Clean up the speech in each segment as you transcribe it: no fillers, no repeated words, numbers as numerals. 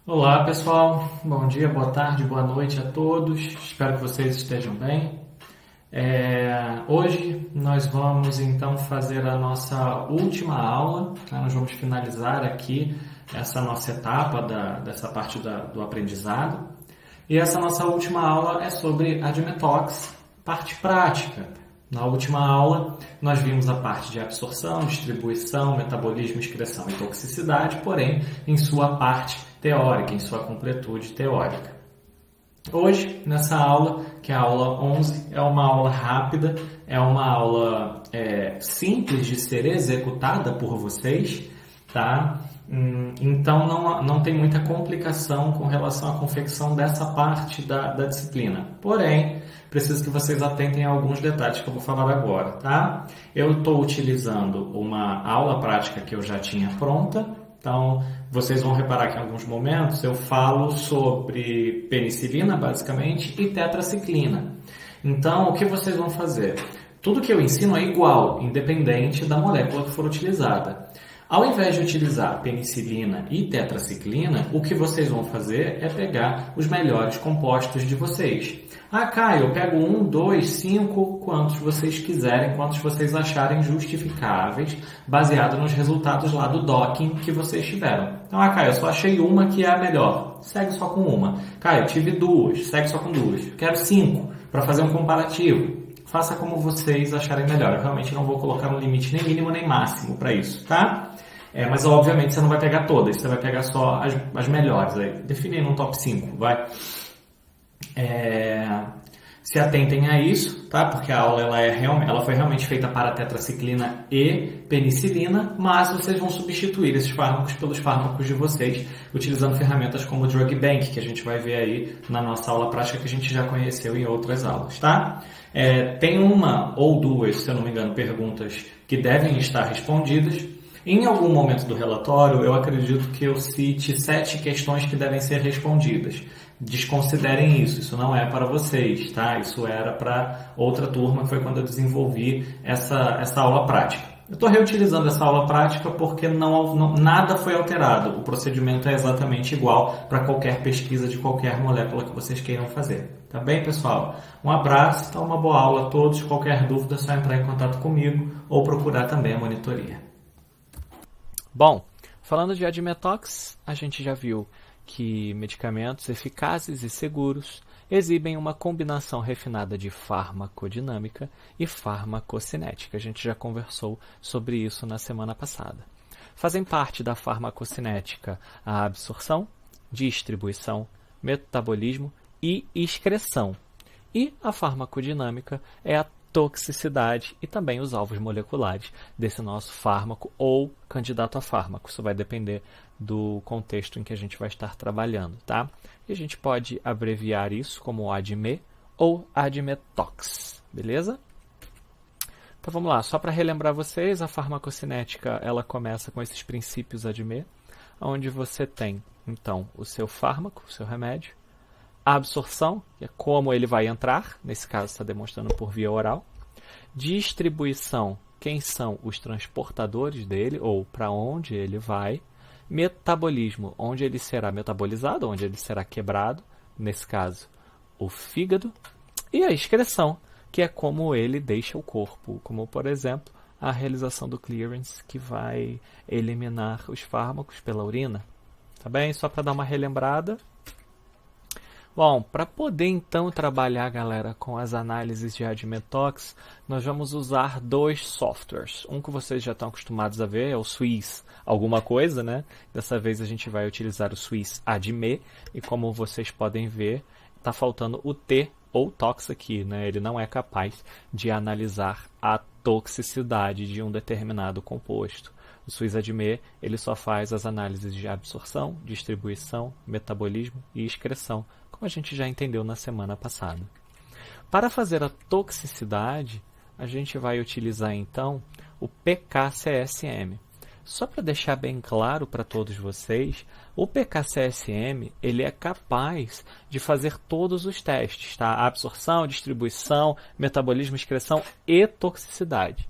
Olá pessoal, bom dia, boa tarde, boa noite a todos. Espero que vocês estejam bem. Hoje nós vamos então fazer a nossa última aula, tá? Nós vamos finalizar aqui essa nossa etapa dessa parte do aprendizado. E essa nossa última aula é sobre Admetox, parte prática. Na última aula, nós vimos a parte de absorção, distribuição, metabolismo, excreção e toxicidade, porém em sua parte teórica, em sua completude teórica. Hoje, nessa aula, que é a aula 11, é uma aula rápida, é uma aula simples de ser executada por vocês, tá? Então não tem muita complicação com relação à confecção dessa parte da disciplina. Porém, preciso que vocês atentem a alguns detalhes que eu vou falar agora, tá? Eu estou utilizando uma aula prática que eu já tinha pronta. Então, vocês vão reparar que em alguns momentos eu falo sobre penicilina, basicamente, e tetraciclina. Então, o que vocês vão fazer? Tudo que eu ensino é igual, independente da molécula que for utilizada. Ao invés de utilizar penicilina e tetraciclina, o que vocês vão fazer é pegar os melhores compostos de vocês. Ah, Caio, eu pego 1, 2, 5, quantos vocês quiserem, quantos vocês acharem justificáveis, baseado nos resultados lá do docking que vocês tiveram. Então, Caio, eu só achei uma que é a melhor. Segue só com uma. Caio, eu tive 2, segue só com 2. Quero 5 para fazer um comparativo. Faça como vocês acharem melhor. Eu realmente não vou colocar um limite nem mínimo nem máximo para isso, tá? Mas obviamente você não vai pegar todas, você vai pegar só as melhores. Aí. Define aí num top 5, vai. Se atentem a isso, tá? Porque a aula ela foi realmente feita para tetraciclina e penicilina, mas vocês vão substituir esses fármacos pelos fármacos de vocês, utilizando ferramentas como o Drug Bank, que a gente vai ver aí na nossa aula prática que a gente já conheceu em outras aulas, tá? Tem uma ou duas, se eu não me engano, perguntas que devem estar respondidas. Em algum momento do relatório, eu acredito que eu cite 7 questões que devem ser respondidas. Desconsiderem isso não é para vocês, tá? Isso era para outra turma, que foi quando eu desenvolvi essa aula prática. Eu estou reutilizando essa aula prática porque nada foi alterado. O procedimento é exatamente igual para qualquer pesquisa de qualquer molécula que vocês queiram fazer. Tá bem, pessoal? Um abraço, uma boa aula a todos. Qualquer dúvida é só entrar em contato comigo ou procurar também a monitoria. Bom, falando de Admetox, a gente já viu que medicamentos eficazes e seguros exibem uma combinação refinada de farmacodinâmica e farmacocinética. A gente já conversou sobre isso na semana passada. Fazem parte da farmacocinética a absorção, distribuição, metabolismo e excreção. E a farmacodinâmica é a toxicidade e também os alvos moleculares desse nosso fármaco ou candidato a fármaco. Isso vai depender do contexto em que a gente vai estar trabalhando, tá? E a gente pode abreviar isso como ADME ou Admetox, beleza? Então vamos lá, só para relembrar vocês, a farmacocinética ela começa com esses princípios ADME, onde você tem então o seu fármaco, o seu remédio, a absorção, que é como ele vai entrar, nesse caso está demonstrando por via oral. Distribuição, quem são os transportadores dele, ou para onde ele vai. Metabolismo, onde ele será metabolizado, onde ele será quebrado, nesse caso o fígado. E a excreção, que é como ele deixa o corpo, como por exemplo a realização do clearance, que vai eliminar os fármacos pela urina. Tá bem? Só para dar uma relembrada. Bom, para poder então trabalhar, galera, com as análises de Admetox, nós vamos usar 2 softwares. Um que vocês já estão acostumados a ver é o Swiss alguma coisa, né? Dessa vez a gente vai utilizar o Swiss ADME e como vocês podem ver, está faltando o T ou tox aqui, né? Ele não é capaz de analisar a toxicidade de um determinado composto. O Swiss ADME ele só faz as análises de absorção, distribuição, metabolismo e excreção, como a gente já entendeu na semana passada. Para fazer a toxicidade, a gente vai utilizar então o PKCSM. Só para deixar bem claro para todos vocês, o PKCSM ele é capaz de fazer todos os testes, tá? Absorção, distribuição, metabolismo, excreção e toxicidade.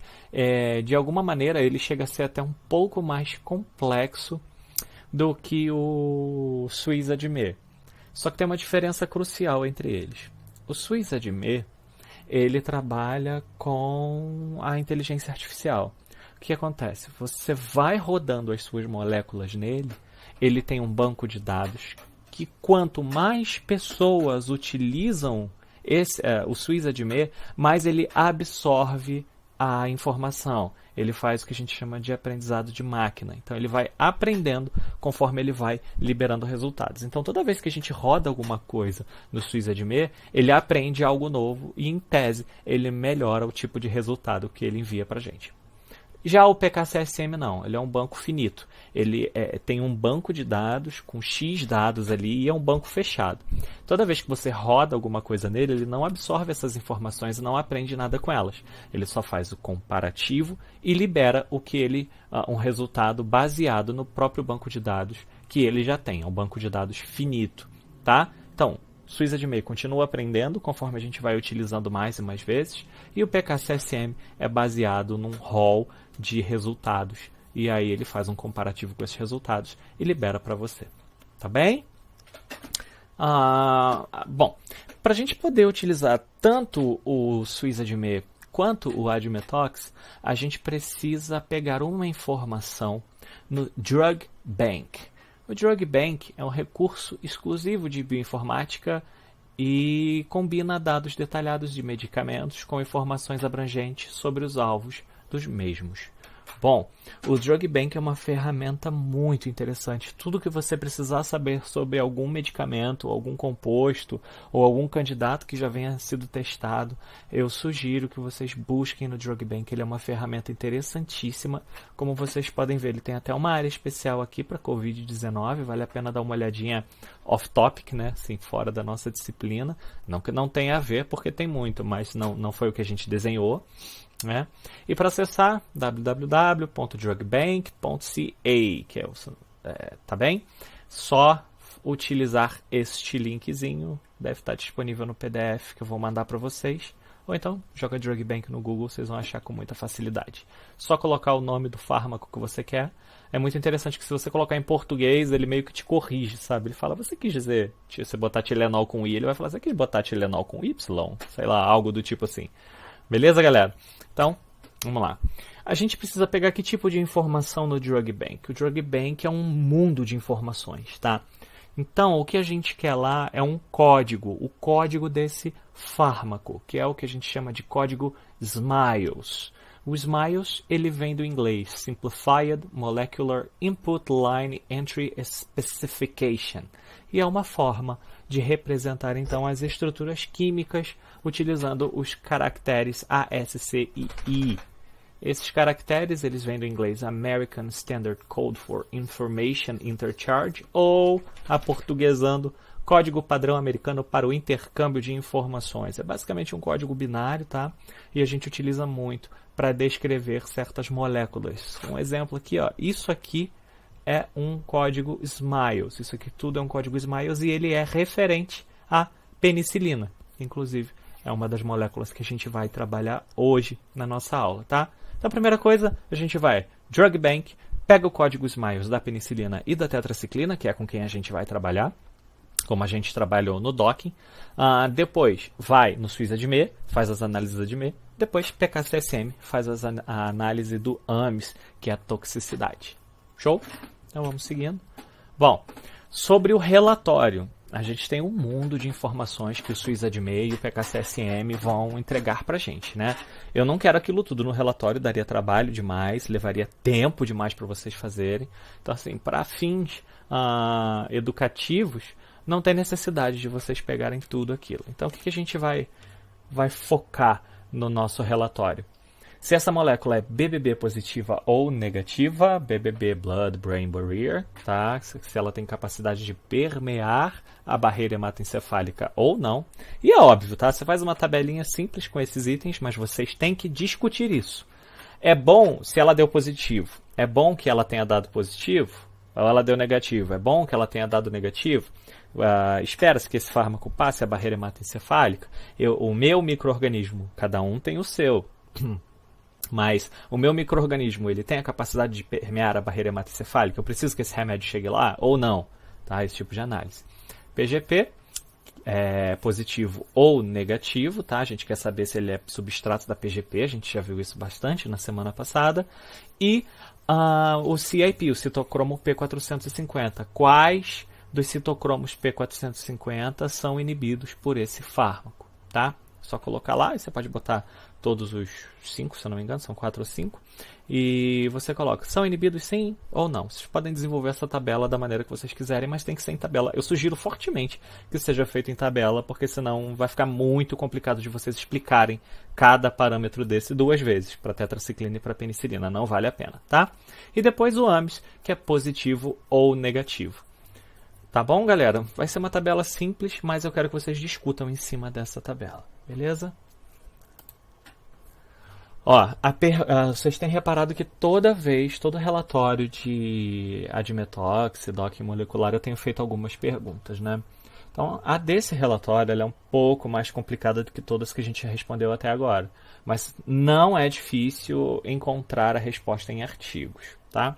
De alguma maneira ele chega a ser até um pouco mais complexo do que o Suizadmer. Só que tem uma diferença crucial entre eles. O Suizadmer, ele trabalha com a inteligência artificial. O que acontece? Você vai rodando as suas moléculas nele, ele tem um banco de dados que quanto mais pessoas utilizam o Suizadmer, mais ele absorve a informação. Ele faz o que a gente chama de aprendizado de máquina. Então ele vai aprendendo conforme ele vai liberando resultados. Então toda vez que a gente roda alguma coisa no Suizadmer, ele aprende algo novo e, em tese, ele melhora o tipo de resultado que ele envia para a gente. Já o PKCSM não, ele é um banco finito. Ele tem um banco de dados com X dados ali e é um banco fechado. Toda vez que você roda alguma coisa nele, ele não absorve essas informações e não aprende nada com elas. Ele só faz o comparativo e libera um resultado baseado no próprio banco de dados que ele já tem. É um banco de dados finito, tá? Então, Suizadmer continua aprendendo conforme a gente vai utilizando mais e mais vezes, e o PKCSM é baseado num rol de resultados, e aí ele faz um comparativo com esses resultados e libera para você. Tá bem? Bom, para a gente poder utilizar tanto o Suizadmer quanto o Admetox, a gente precisa pegar uma informação no Drug Bank. O Drug Bank é um recurso exclusivo de bioinformática e combina dados detalhados de medicamentos com informações abrangentes sobre os alvos dos mesmos. Bom, o Drug Bank é uma ferramenta muito interessante. Tudo que você precisar saber sobre algum medicamento, algum composto ou algum candidato que já venha sido testado, eu sugiro que vocês busquem no Drug Bank. Ele é uma ferramenta interessantíssima. Como vocês podem ver, ele tem até uma área especial aqui para Covid-19. Vale a pena dar uma olhadinha off-topic, né? Assim, fora da nossa disciplina. Não que não tenha a ver, porque tem muito, mas não foi o que a gente desenhou. Né? E para acessar www.drugbank.ca, que tá bem? Só utilizar este linkzinho, deve estar disponível no PDF que eu vou mandar para vocês, ou então joga Drug Bank no Google, vocês vão achar com muita facilidade. Só colocar o nome do fármaco que você quer. É muito interessante que se você colocar em português, ele meio que te corrige, sabe? Ele fala, você quis dizer, se você botar Tilenol com I, ele vai falar, você quis botar Tilenol com Y? Sei lá, algo do tipo assim. Beleza, galera? Então, vamos lá. A gente precisa pegar que tipo de informação no Drug Bank? O Drug Bank é um mundo de informações, tá? Então, o que a gente quer lá é um código, o código desse fármaco, que é o que a gente chama de código SMILES. O SMILES, ele vem do inglês, Simplified Molecular Input Line Entry Specification, e é uma forma de representar, então, as estruturas químicas utilizando os caracteres A, S, C e I. Esses caracteres, eles vêm do inglês American Standard Code for Information Interchange, ou, aportuguesando, Código Padrão Americano para o Intercâmbio de Informações. É basicamente um código binário, tá? E a gente utiliza muito para descrever certas moléculas. Um exemplo aqui, ó, isso aqui é um código SMILES. Isso aqui tudo é um código SMILES e ele é referente à penicilina. Inclusive, é uma das moléculas que a gente vai trabalhar hoje na nossa aula, tá? Então, a primeira coisa, a gente vai Drug Bank, pega o código SMILES da penicilina e da tetraciclina, que é com quem a gente vai trabalhar, como a gente trabalhou no docking. Depois vai no Suizadmer, faz as análises da Admer. Depois PKCSM, faz a análise do AMES, que é a toxicidade. Show? Então vamos seguindo. Bom, sobre o relatório, a gente tem um mundo de informações que o Suizadmer e o PKCSM vão entregar para a gente, né? Eu não quero aquilo tudo no relatório, daria trabalho demais, levaria tempo demais para vocês fazerem. Então, assim, para fins educativos, não tem necessidade de vocês pegarem tudo aquilo. Então, o que a gente vai focar no nosso relatório? Se essa molécula é BBB positiva ou negativa, BBB, Blood Brain Barrier, tá? Se ela tem capacidade de permear a barreira hematoencefálica ou não. E é óbvio, tá? Você faz uma tabelinha simples com esses itens, mas vocês têm que discutir isso. É bom se ela deu positivo. É bom que ela tenha dado positivo? Ou ela deu negativo? É bom que ela tenha dado negativo? Espera-se que esse fármaco passe a barreira hematoencefálica? O meu micro-organismo, cada um tem o seu. Mas o meu micro-organismo, ele tem a capacidade de permear a barreira hematocefálica? Eu preciso que esse remédio chegue lá ou não? Tá? Esse tipo de análise. PGP, positivo ou negativo, tá? A gente quer saber se ele é substrato da PGP, a gente já viu isso bastante na semana passada. E o CIP, o citocromo P450. Quais dos citocromos P450 são inibidos por esse fármaco, tá? Só colocar lá e você pode botar todos os 5, se eu não me engano, são 4 ou 5. E você coloca, são inibidos sim ou não. Vocês podem desenvolver essa tabela da maneira que vocês quiserem, mas tem que ser em tabela. Eu sugiro fortemente que seja feito em tabela, porque senão vai ficar muito complicado de vocês explicarem cada parâmetro desse 2 vezes, para tetraciclina e para penicilina. Não vale a pena, tá? E depois o AMS, que é positivo ou negativo. Tá bom, galera? Vai ser uma tabela simples, mas eu quero que vocês discutam em cima dessa tabela. Beleza? Ó, vocês têm reparado que toda vez, todo relatório de Admetox, doc molecular, eu tenho feito algumas perguntas, né? Então, a desse relatório ela é um pouco mais complicada do que todas que a gente respondeu até agora. Mas não é difícil encontrar a resposta em artigos, tá?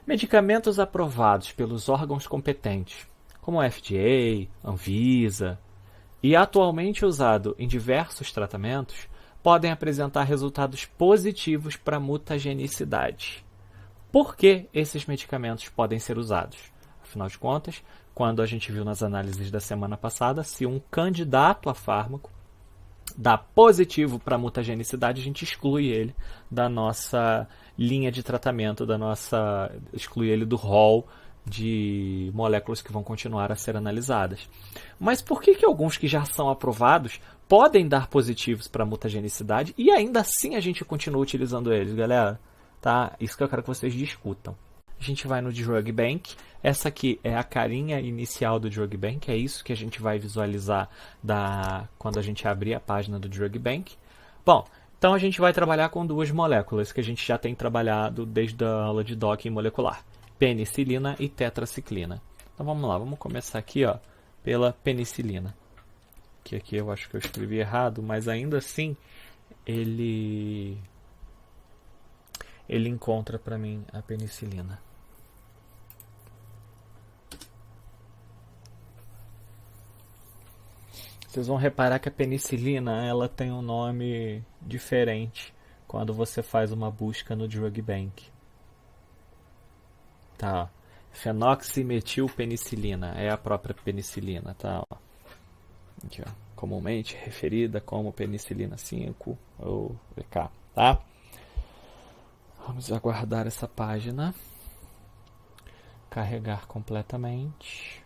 Medicamentos aprovados pelos órgãos competentes, como a FDA, Anvisa, e atualmente usado em diversos tratamentos, podem apresentar resultados positivos para mutagenicidade. Por que esses medicamentos podem ser usados? Afinal de contas, quando a gente viu nas análises da semana passada, se um candidato a fármaco dá positivo para mutagenicidade, a gente exclui ele da nossa linha de tratamento, exclui ele do rol de moléculas que vão continuar a ser analisadas. Mas por que alguns que já são aprovados podem dar positivos para mutagenicidade e ainda assim a gente continua utilizando eles, galera? Tá? Isso que eu quero que vocês discutam. A gente vai no Drug Bank. Essa aqui é a carinha inicial do Drug Bank. É isso que a gente vai visualizar quando a gente abrir a página do Drug Bank. Bom, então a gente vai trabalhar com 2 moléculas que a gente já tem trabalhado desde a aula de docking molecular. Penicilina e tetraciclina. Então vamos lá, vamos começar aqui pela penicilina. Que aqui eu acho que eu escrevi errado, mas ainda assim ele encontra para mim a penicilina. Vocês vão reparar que a penicilina ela tem um nome diferente quando você faz uma busca no Drug Bank. Tá, fenoximetilpenicilina é a própria penicilina, tá? Aqui, comumente referida como penicilina 5 ou VK, tá? Vamos aguardar essa página carregar completamente.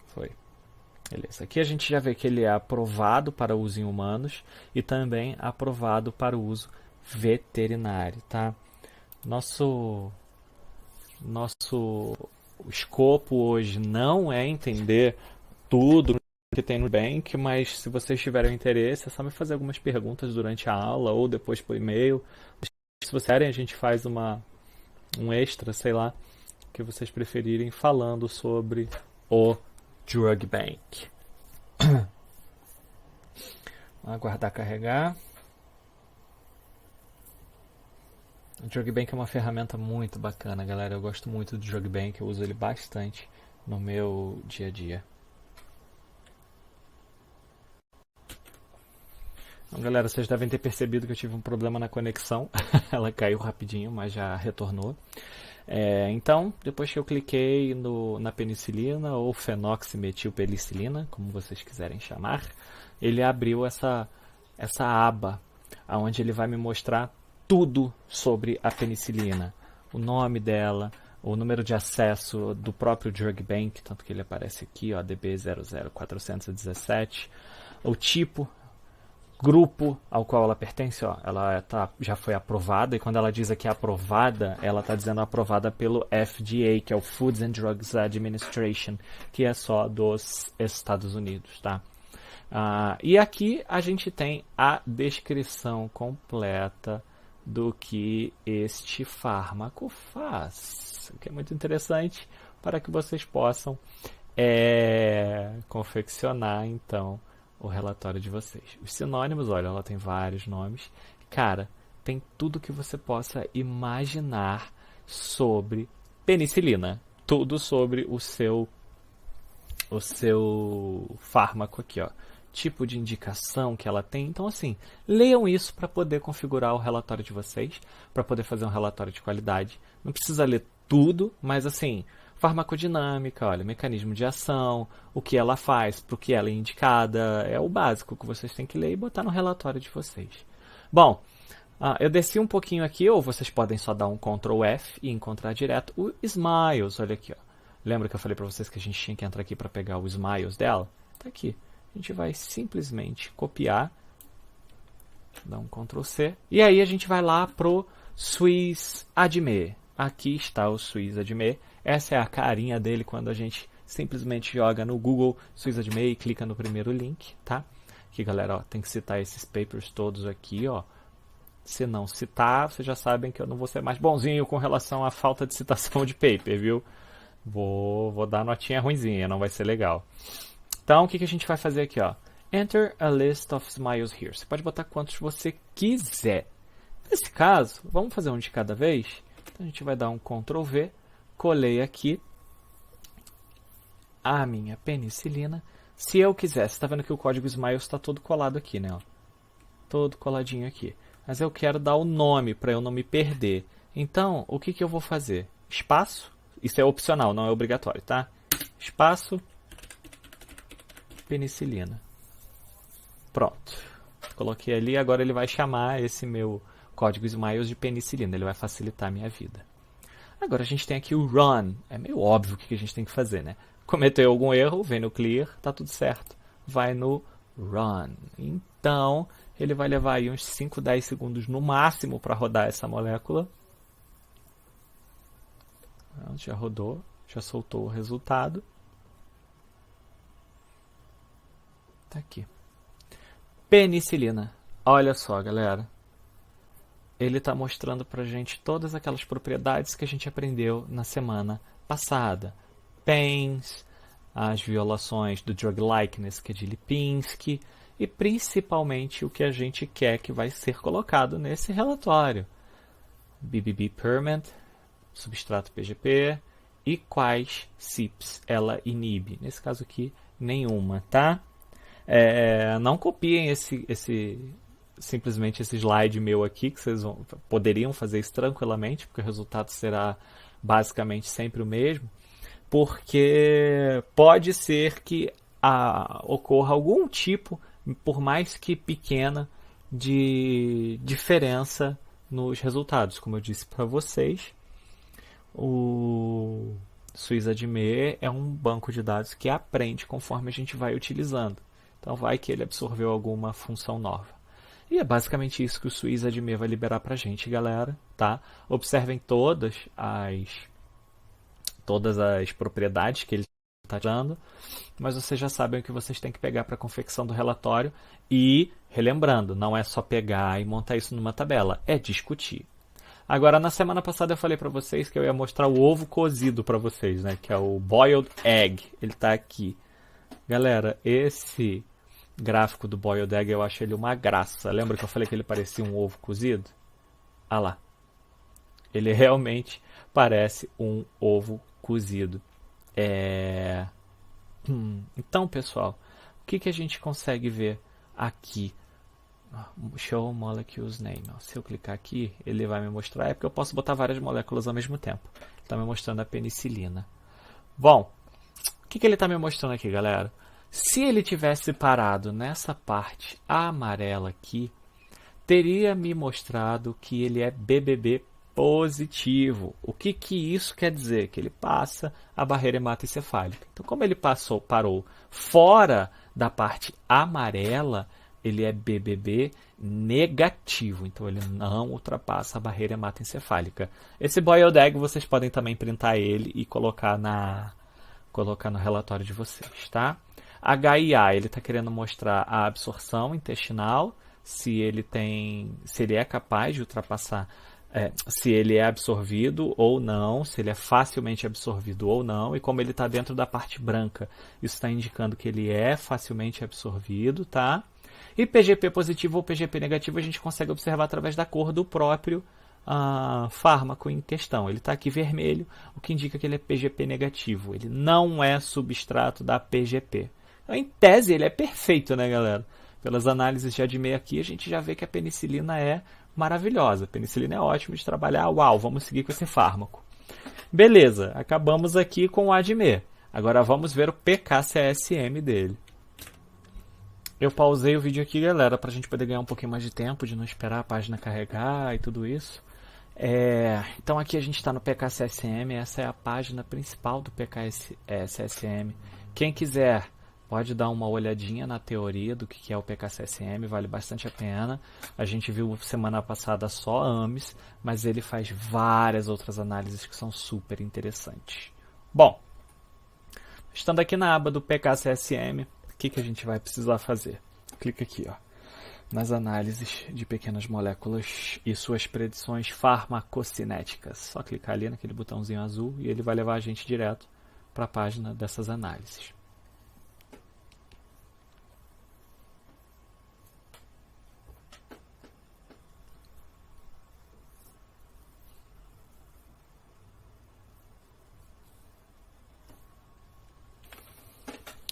Foi. Beleza. Aqui a gente já vê que ele é aprovado para uso em humanos e também aprovado para o uso veterinário, tá? Nosso escopo hoje não é entender tudo que tem no Bank, mas se vocês tiverem interesse, é só me fazer algumas perguntas durante a aula ou depois por e-mail. Se vocês querem, a gente faz um extra, sei lá, que vocês preferirem, falando sobre o Drug Bank. Vamos aguardar carregar. O Drug Bank é uma ferramenta muito bacana, galera. Eu gosto muito do Drug Bank, eu uso ele bastante no meu dia a dia. Então, galera, vocês devem ter percebido que eu tive um problema na conexão. Ela caiu rapidinho, mas já retornou. Então, depois que eu cliquei na penicilina ou fenoximetilpenicilina, como vocês quiserem chamar, ele abriu essa aba, onde ele vai me mostrar tudo sobre a penicilina. O nome dela, o número de acesso do próprio Drug Bank, tanto que ele aparece aqui, DB00417, o tipo, grupo ao qual ela pertence, ela já foi aprovada, e quando ela diz aqui aprovada, ela está dizendo aprovada pelo FDA, que é o Foods and Drugs Administration, que é só dos Estados Unidos, tá? E aqui a gente tem a descrição completa do que este fármaco faz, o que é muito interessante para que vocês possam confeccionar, então, o relatório de vocês. Os sinônimos, olha, ela tem vários nomes. Cara, tem tudo que você possa imaginar sobre penicilina. Tudo sobre o seu fármaco aqui, ó. Tipo de indicação que ela tem. Então, assim, leiam isso para poder configurar o relatório de vocês, para poder fazer um relatório de qualidade. Não precisa ler tudo, mas assim, farmacodinâmica, olha, mecanismo de ação, o que ela faz, para o que ela é indicada, é o básico que vocês têm que ler e botar no relatório de vocês. Bom, eu desci um pouquinho aqui, ou vocês podem só dar um Ctrl F e encontrar direto o Smiles, olha aqui, ó. Lembra que eu falei para vocês que a gente tinha que entrar aqui para pegar o Smiles dela? Tá aqui. A gente vai simplesmente copiar, dar um Ctrl C, e aí a gente vai lá pro Swiss Adme. Aqui está o Swiss Adme. Essa é a carinha dele quando a gente simplesmente joga no Google Swiss Adme e clica no primeiro link, tá? Aqui, galera, ó, tem que citar esses papers todos aqui, ó. Se não citar, vocês já sabem que eu não vou ser mais bonzinho com relação à falta de citação de paper, viu? Vou dar notinha ruinzinha, não vai ser legal. Então, o que a gente vai fazer aqui, ó? Enter a list of smiles here. Você pode botar quantos você quiser. Nesse caso, vamos fazer um de cada vez. Então, a gente vai dar um Ctrl V, colei aqui a minha penicilina. Se eu quiser, você está vendo que o código Smiles está todo colado aqui, né? Ó, todo coladinho aqui. Mas eu quero dar o nome para eu não me perder. Então, o que eu vou fazer? Espaço, isso é opcional, não é obrigatório, tá? Espaço, penicilina. Pronto. Coloquei ali, agora ele vai chamar esse meu código Smiles de penicilina. Ele vai facilitar a minha vida. Agora a gente tem aqui o run. É meio óbvio o que a gente tem que fazer, né? Cometeu algum erro, vem no clear, tá tudo certo. Vai no run. Então, ele vai levar aí uns 5, 10 segundos no máximo para rodar essa molécula. Já rodou, já soltou o resultado. Tá aqui. Penicilina. Olha só, galera. Ele está mostrando para a gente todas aquelas propriedades que a gente aprendeu na semana passada. PANS, as violações do drug likeness, que é de Lipinski, e principalmente o que a gente quer que vai ser colocado nesse relatório. BBB perment, substrato PGP, e quais CYPs ela inibe. Nesse caso aqui, nenhuma, tá? Não copiem simplesmente esse slide meu aqui, que vocês poderiam fazer isso tranquilamente, porque o resultado será basicamente sempre o mesmo, porque pode ser que ocorra algum tipo, por mais que pequena, de diferença nos resultados. Como eu disse para vocês, o SwissAdme é um banco de dados que aprende conforme a gente vai utilizando. Então vai que ele absorveu alguma função nova. E é basicamente isso que o SwissAdme vai liberar pra gente, galera, tá? Observem todas as propriedades que ele está dando, mas vocês já sabem o que vocês têm que pegar para a confecção do relatório e, relembrando, não é só pegar e montar isso numa tabela, é discutir. Agora, na semana passada eu falei para vocês que eu ia mostrar o ovo cozido para vocês, né? Que é o boiled egg, ele está aqui. Galera, esse gráfico do boiled egg eu acho ele uma graça. Lembra que eu falei que ele parecia um ovo cozido? Ah lá. Ele realmente parece um ovo cozido. Então, pessoal, o que a gente consegue ver aqui? Show Molecules Name. Se eu clicar aqui, ele vai me mostrar. É porque eu posso botar várias moléculas ao mesmo tempo. Ele está me mostrando a penicilina. Bom, o que ele está me mostrando aqui, galera? Se ele tivesse parado nessa parte amarela aqui, teria me mostrado que ele é BBB positivo. O que isso quer dizer? Que ele passa a barreira hematoencefálica. Então, como ele parou fora da parte amarela, ele é BBB negativo. Então, ele não ultrapassa a barreira hematoencefálica. Esse boiled egg, vocês podem também printar ele e colocar no relatório de vocês, tá? HIA, ele está querendo mostrar a absorção intestinal, se ele é capaz de ultrapassar se ele é absorvido ou não, se ele é facilmente absorvido ou não, e como ele está dentro da parte branca, isso está indicando que ele é facilmente absorvido, tá? E PGP positivo ou PGP negativo a gente consegue observar através da cor do próprio fármaco em questão. Ele está aqui vermelho, o que indica que ele é PGP negativo. Ele não é substrato da PGP. Então, em tese, ele é perfeito, né, galera? Pelas análises de ADME aqui, a gente já vê que a penicilina é maravilhosa. A penicilina é ótima de trabalhar. Uau, vamos seguir com esse fármaco. Beleza, acabamos aqui com o ADME. Agora vamos ver o PKCSM dele. Eu pausei o vídeo aqui, galera, para a gente poder ganhar um pouquinho mais de tempo, de não esperar a página carregar e tudo isso. Então aqui a gente está no PKCSM, essa é a página principal do PKCSM. Quem quiser pode dar uma olhadinha na teoria do que é o PKCSM, vale bastante a pena. A gente viu semana passada só AMES, mas ele faz várias outras análises que são super interessantes. Bom, estando aqui na aba do PKCSM, o que a gente vai precisar fazer? Clica aqui, ó, nas análises de pequenas moléculas e suas predições farmacocinéticas. Só clicar ali naquele botãozinho azul e ele vai levar a gente direto para a página dessas análises.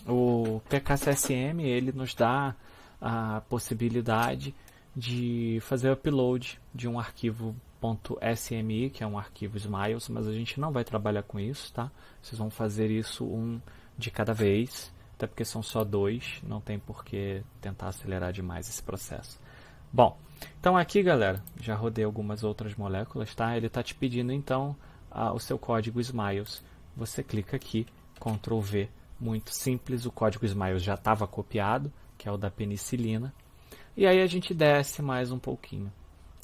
O PKCSM ele nos dá a possibilidade de fazer upload de um arquivo .smi, que é um arquivo Smiles, mas a gente não vai trabalhar com isso, tá? Vocês vão fazer isso um de cada vez, até porque são só 2, não tem por que tentar acelerar demais esse processo. Bom, então aqui, galera, já rodei algumas outras moléculas, tá? Ele está te pedindo, então, o seu código Smiles. Você clica aqui, Ctrl V, muito simples, o código Smiles já estava copiado, que é o da penicilina. E aí a gente desce mais um pouquinho.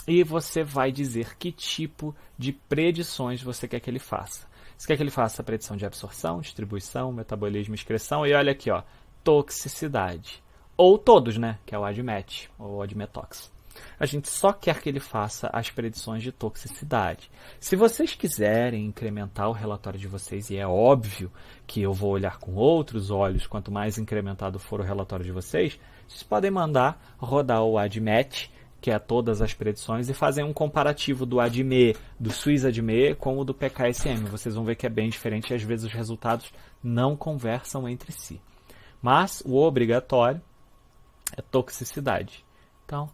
E você vai dizer que tipo de predições você quer que ele faça. Você quer que ele faça a predição de absorção, distribuição, metabolismo, excreção, e olha aqui, ó, toxicidade. Ou todos, né, que é o ADMET, ou ADMETOX. A gente só quer que ele faça as predições de toxicidade. Se vocês quiserem incrementar o relatório de vocês, e é óbvio que eu vou olhar com outros olhos, quanto mais incrementado for o relatório de vocês, vocês podem mandar rodar o ADMET, que é todas as predições, e fazer um comparativo do ADME, do SWIS-ADME, com o do PKSM. Vocês vão ver que é bem diferente e às vezes os resultados não conversam entre si. Mas o obrigatório é toxicidade. Então,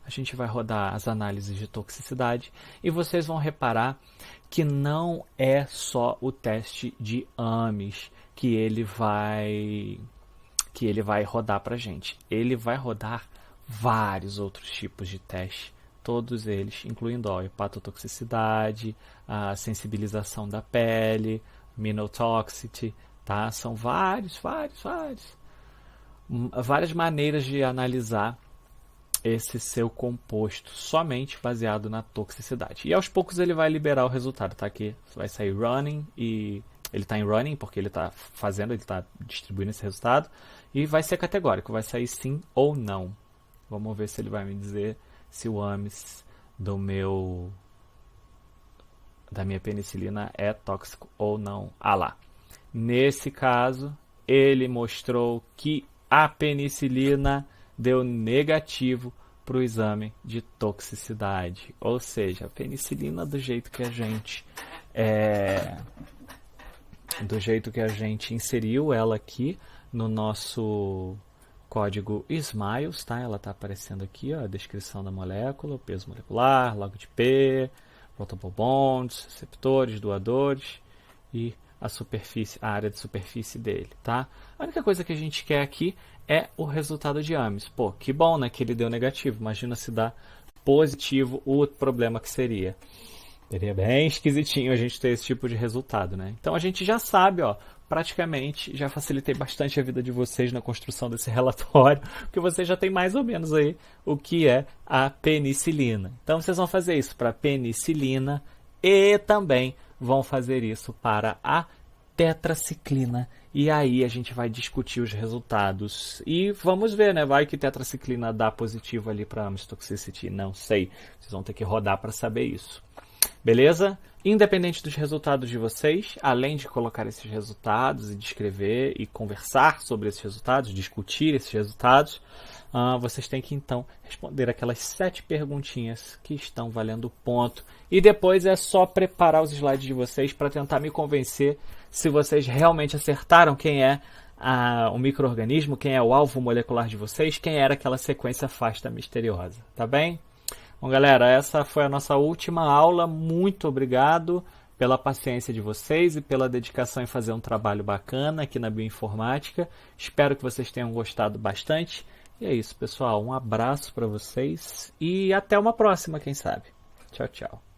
a gente vai rodar as análises de toxicidade e vocês vão reparar que não é só o teste de AMES que ele vai rodar para a gente. Ele vai rodar vários outros tipos de teste, todos eles, incluindo a hepatotoxicidade, a sensibilização da pele, minotoxicity, tá? São várias maneiras de analisar esse seu composto, somente baseado na toxicidade. E aos poucos ele vai liberar o resultado, tá? Aqui vai sair running, e ele está em running porque ele está fazendo, ele está distribuindo esse resultado, e vai ser categórico, vai sair sim ou não. Vamos ver se ele vai me dizer se o AMES da minha penicilina é tóxico ou não. Ah lá. Nesse caso, ele mostrou que a penicilina deu negativo para o exame de toxicidade. Ou seja, a penicilina do jeito que a gente inseriu ela aqui no nosso código Smiles, tá? Ela está aparecendo aqui, ó, a descrição da molécula, o peso molecular, log de P, protocol bonds, receptores, doadores e a área de superfície dele, tá? A única coisa que a gente quer aqui é o resultado de AMES. Pô, que bom, né, que ele deu negativo. Imagina se dá positivo, o problema que seria. Seria bem esquisitinho a gente ter esse tipo de resultado, né? Então a gente já sabe, ó, praticamente já facilitei bastante a vida de vocês na construção desse relatório, porque vocês já têm mais ou menos aí o que é a penicilina. Então vocês vão fazer isso para a penicilina e também vão fazer isso para a tetraciclina. E aí a gente vai discutir os resultados. E vamos ver, né? Vai que tetraciclina dá positivo ali para amistoxicity. Não sei. Vocês vão ter que rodar para saber isso. Beleza? Independente dos resultados de vocês, além de colocar esses resultados e descrever e conversar sobre esses resultados, discutir esses resultados, vocês têm que então responder aquelas 7 perguntinhas que estão valendo ponto. E depois é só preparar os slides de vocês para tentar me convencer se vocês realmente acertaram quem é o micro-organismo, quem é o alvo molecular de vocês, quem era aquela sequência FASTA misteriosa. Tá bem? Bom, galera, essa foi a nossa última aula. Muito obrigado pela paciência de vocês e pela dedicação em fazer um trabalho bacana aqui na bioinformática. Espero que vocês tenham gostado bastante. E é isso, pessoal. Um abraço para vocês e até uma próxima, quem sabe. Tchau, tchau.